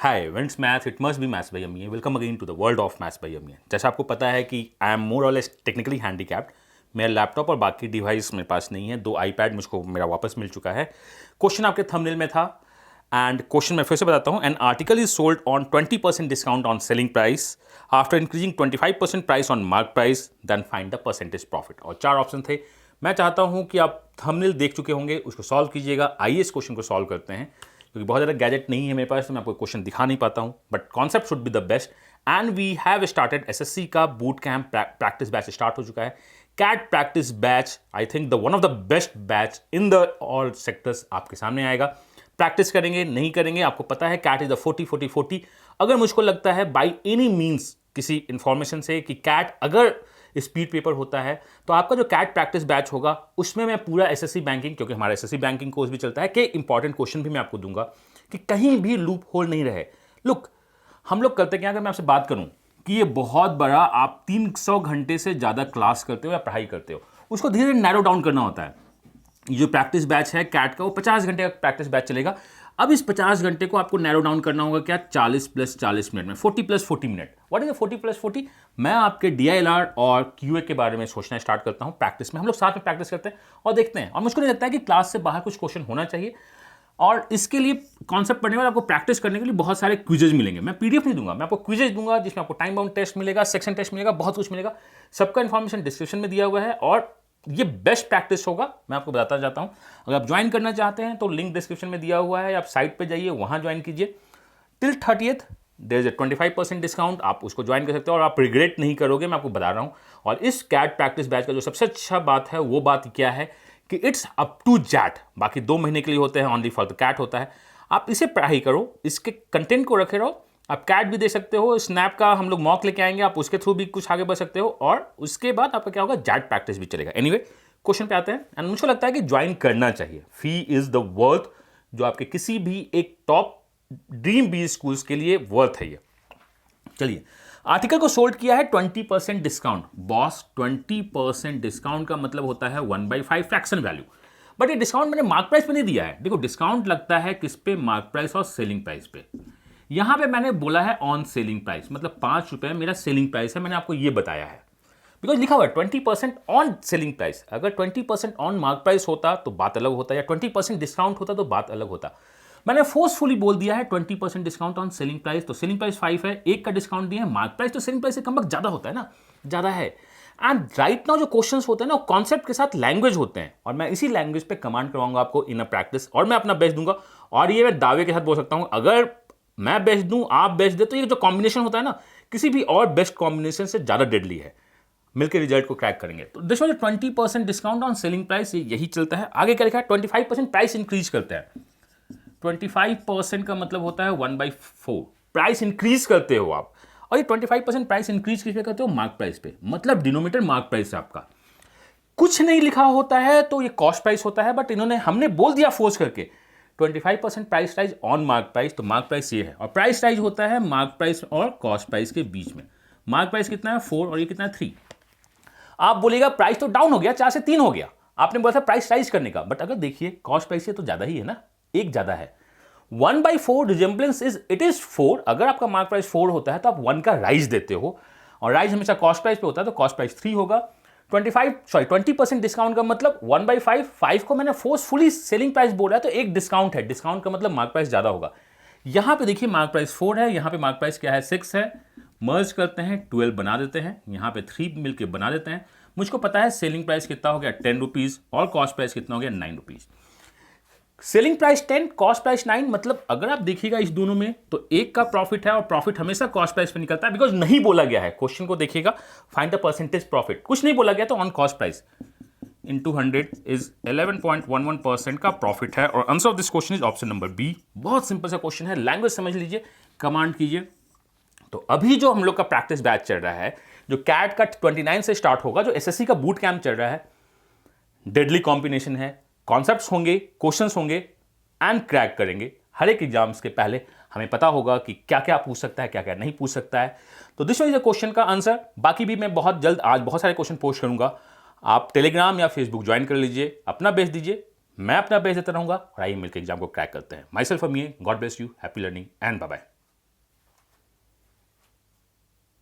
Hi whence maths it must be maths by Amiya. Welcome again to the world of maths by Amiya. जैसा आपको पता है कि I am more और less technically handicapped. मेरा laptop और बाकी डिवाइस मेरे पास नहीं है। 2 आईपैड मुझको मेरा वापस मिल चुका है। क्वेश्चन आपके थंबनेल में था एंड क्वेश्चन मैं फिर से बताता हूँ। An article is sold on 20% discount on selling price after increasing 25% price on mark price, then find the percentage profit. और 4 ऑप्शन थे। मैं चाहता हूँ कि आप थंबनेल देख चुके होंगे, उसको सॉल्व कीजिएगा। आइए इस क्वेश्चन को सॉल्व करते हैं। क्योंकि बहुत ज़्यादा गैजेट नहीं है मेरे पास तो मैं आपको क्वेश्चन दिखा नहीं पाता हूँ, but concept should be the best. And we have started SSC का boot camp practice batch start हो चुका है। CAT practice batch I think the one of the best batch in the all sectors आपके सामने आएगा। Practice करेंगे नहीं करेंगे आपको पता है, कैट इज द 40-40-40। अगर मुझको लगता है बाई एनी मीन्स किसी इंफॉर्मेशन से कि कैट अगर स्पीड पेपर होता है तो आपका जो कैट प्रैक्टिस बैच होगा उसमें मैं पूरा एसएससी बैंकिंग, क्योंकि हमारा एसएससी बैंकिंग कोर्स भी चलता है, कि इंपॉर्टेंट क्वेश्चन भी मैं आपको दूंगा कि कहीं भी लूप होल नहीं रहे। लुक, हम लोग करते क्या, अगर मैं आपसे बात करूं कि ये बहुत बड़ा आप 300 घंटे से ज़्यादा क्लास करते हो या पढ़ाई करते हो, उसको धीरे धीरे नैरो डाउन करना होता है। ये जो प्रैक्टिस बैच है कैट का वो 50 घंटे का प्रैक्टिस बैच चलेगा। अब इस 50 घंटे को आपको नैरो डाउन करना होगा क्या, 40 + 40 मिनट में, 40 + 40 मिनट। What is the 40 + 40? मैं आपके DILR और QA के बारे में सोचना स्टार्ट करता हूं प्रैक्टिस में। हम लोग साथ में प्रैक्टिस करते हैं और देखते हैं, और मुझको नहीं लगता है कि क्लास से बाहर कुछ क्वेश्चन होना चाहिए। और इसके लिए कॉन्सेप्ट पढ़ने वाले आपको प्रैक्टिस करने के लिए बहुत सारे क्विजेज मिलेंगे। मैं PDF नहीं दूंगा, मैं आपको क्विजेज दूंगा जिसमें आपको टाइम बाउंड टेस्ट मिलेगा, सेक्शन टेस्ट मिलेगा, बहुत कुछ मिलेगा। सबका इंफॉर्मेशन डिस्क्रिप्शन में दिया हुआ है और ये बेस्ट प्रैक्टिस होगा, मैं आपको बताता जाता हूं। अगर आप ज्वाइन करना चाहते हैं तो लिंक डिस्क्रिप्शन में दिया हुआ है, आप साइट पे जाइए, वहां ज्वाइन कीजिए। Till 30th there is a 25% discount, आप उसको ज्वाइन कर सकते हो और आप रिग्रेट नहीं करोगे, मैं आपको बता रहा हूं। और इस कैट प्रैक्टिस बैच का जो सबसे अच्छा बात है वो बात क्या है कि इट्स अप टू जैट। बाकी 2 महीने के लिए होते हैं, ओनली फॉर द कैट होता है। आप इसे पढ़ाई करो, इसके कंटेंट को रखे रहो। आप कैट भी दे सकते हो, स्नैप का हम लोग मॉक लेके आएंगे, आप उसके थ्रू भी कुछ आगे बढ़ सकते हो। और उसके बाद आपका क्या होगा, जैट प्रैक्टिस भी चलेगा। एनीवे क्वेश्चन पे आते हैं। एंड मुझको लगता है कि ज्वाइन करना चाहिए। फी इज द वर्थ जो आपके किसी भी एक टॉप ड्रीम बी स्कूल्स के लिए वर्थ है ये। चलिए, आर्टिकल को सोल्ड किया है 20% डिस्काउंट। बॉस, 20% डिस्काउंट का मतलब होता है 1/5 फ्रैक्शन वैल्यू। बट ये डिस्काउंट मैंने मार्क प्राइस पे नहीं दिया है। देखो, डिस्काउंट लगता है किस पे, मार्क प्राइस और सेलिंग प्राइस पे। यहां पे मैंने बोला है ऑन सेलिंग प्राइस, मतलब 5 रुपए मेरा सेलिंग प्राइस है। मैंने आपको ये बताया है बिकॉज लिखा हुआ है 20% ऑन सेलिंग प्राइस। अगर 20% ऑन मार्क प्राइस होता तो बात अलग होता, या 20% डिस्काउंट होता तो बात अलग होता। मैंने फोर्सफुली बोल दिया है 20% डिस्काउंट ऑन सेलिंग प्राइस। तो सेलिंग प्राइस 5 है, 1 का डिस्काउंट दिया है। मार्क प्राइस तो सेलिंग प्राइस से कम ज्यादा होता है ना, ज्यादा है। एंड राइट नाउ जो क्वेश्चंस होते हैं ना, कॉन्सेप्ट के साथ लैंग्वेज होते हैं, और मैं इसी लैंग्वेज पे कमांड करवाऊंगा आपको इन अ प्रैक्टिस, और मैं अपना बेस्ट दूंगा। और ये मैं दावे के साथ बोल सकता हूं, अगर मैं बेस्ट दूं, आप बेस्ट दे, तो ये जो कॉम्बिनेशन होता है ना, किसी भी और बेस्ट कॉम्बिनेशन से ज्यादा डेडली है। मिलकर रिजल्ट को क्रैक करेंगे। तो this was 20% discount on selling price, यही चलता है। आगे क्या लिखा है, 25% प्राइस इंक्रीज करते हैं। 25% का मतलब होता है 1/4 प्राइस इंक्रीज करते हो आप। और ये 25% प्राइस इंक्रीज किस पे करते हो, मार्क प्राइस पे, मतलब डिनोमिनेटर मार्क प्राइस है आपका। कुछ नहीं लिखा होता है तो ये कॉस्ट प्राइस होता है, बट हमने बोल दिया फोर्स करके 25% price rise on mark price, तो मार्क प्राइस ये है। और प्राइस राइज होता है मार्क प्राइस और कॉस्ट प्राइस के बीच में। मार्क प्राइस कितना है, 4, और ये कितना है, 3। आप बोलेगा प्राइस तो डाउन हो गया, 4 से 3 हो गया, आपने बोला था प्राइस राइज करने का। बट अगर देखिए कॉस्ट प्राइस से तो ज्यादा ही है ना, 1 ज्यादा है। 1/4 रिजेम्बलेंस इट इज 4। अगर आपका मार्क प्राइस 4 होता है तो आप 1 का राइज देते हो, और राइज हमेशा कॉस्ट प्राइस पे होता है, तो कॉस्ट प्राइस 3 होगा। 20% डिस्काउंट का मतलब 1/5। 5 को मैंने फोर्सफुली सेलिंग प्राइस बोला है, तो एक डिस्काउंट है, डिस्काउंट का मतलब मार्क प्राइस ज्यादा होगा। यहां पे देखिए मार्क प्राइस 4 है, यहां पे मार्क प्राइस क्या है, 6 है। मर्ज करते हैं, 12 बना देते हैं, यहां पे 3 मिलकर बना देते हैं। मुझको पता है सेलिंग प्राइस कितना हो गया, 10 रुपीज, और कॉस्ट प्राइस कितना हो गया, 9 rupees. Selling price 10, cost price 9, मतलब अगर आप देखिएगा इस दोनों में तो 1 का प्रॉफिट है, और प्रॉफिट हमेशा कॉस्ट प्राइस पे निकलता है, बिकॉज नहीं बोला गया है। क्वेश्चन को देखिएगा, फाइंड द परसेंटेज प्रॉफिट, कुछ नहीं बोला गया, तो on cost price into 100 is 11.11% का प्रॉफिट है। और answer of this question is option number B. बहुत सिंपल सा क्वेश्चन है, लैंग्वेज समझ लीजिए, कमांड कीजिए। तो अभी जो हम लोग का प्रैक्टिस बैच चल रहा है, जो कैट का 29 से स्टार्ट होगा, जो एसएससी का बूट कैंप चल रहा है, डेडली कॉम्बिनेशन है, कॉन्सेप्ट्स होंगे, क्वेश्चंस होंगे, एंड क्रैक करेंगे। हर एक एग्जाम्स के पहले हमें पता होगा कि क्या क्या पूछ सकता है, क्या क्या नहीं पूछ सकता है। तो दिस वाज द क्वेश्चन का आंसर। बाकी भी मैं बहुत जल्द आज बहुत सारे क्वेश्चन पोस्ट करूंगा। आप टेलीग्राम या फेसबुक ज्वाइन कर लीजिए, अपना बेस्ट दीजिए, मैं अपना बेस्ट देता रहूंगा, और आइए मिलकर एग्जाम को क्रैक करते हैं। Myself Amiya, God bless you, happy learning and bye bye.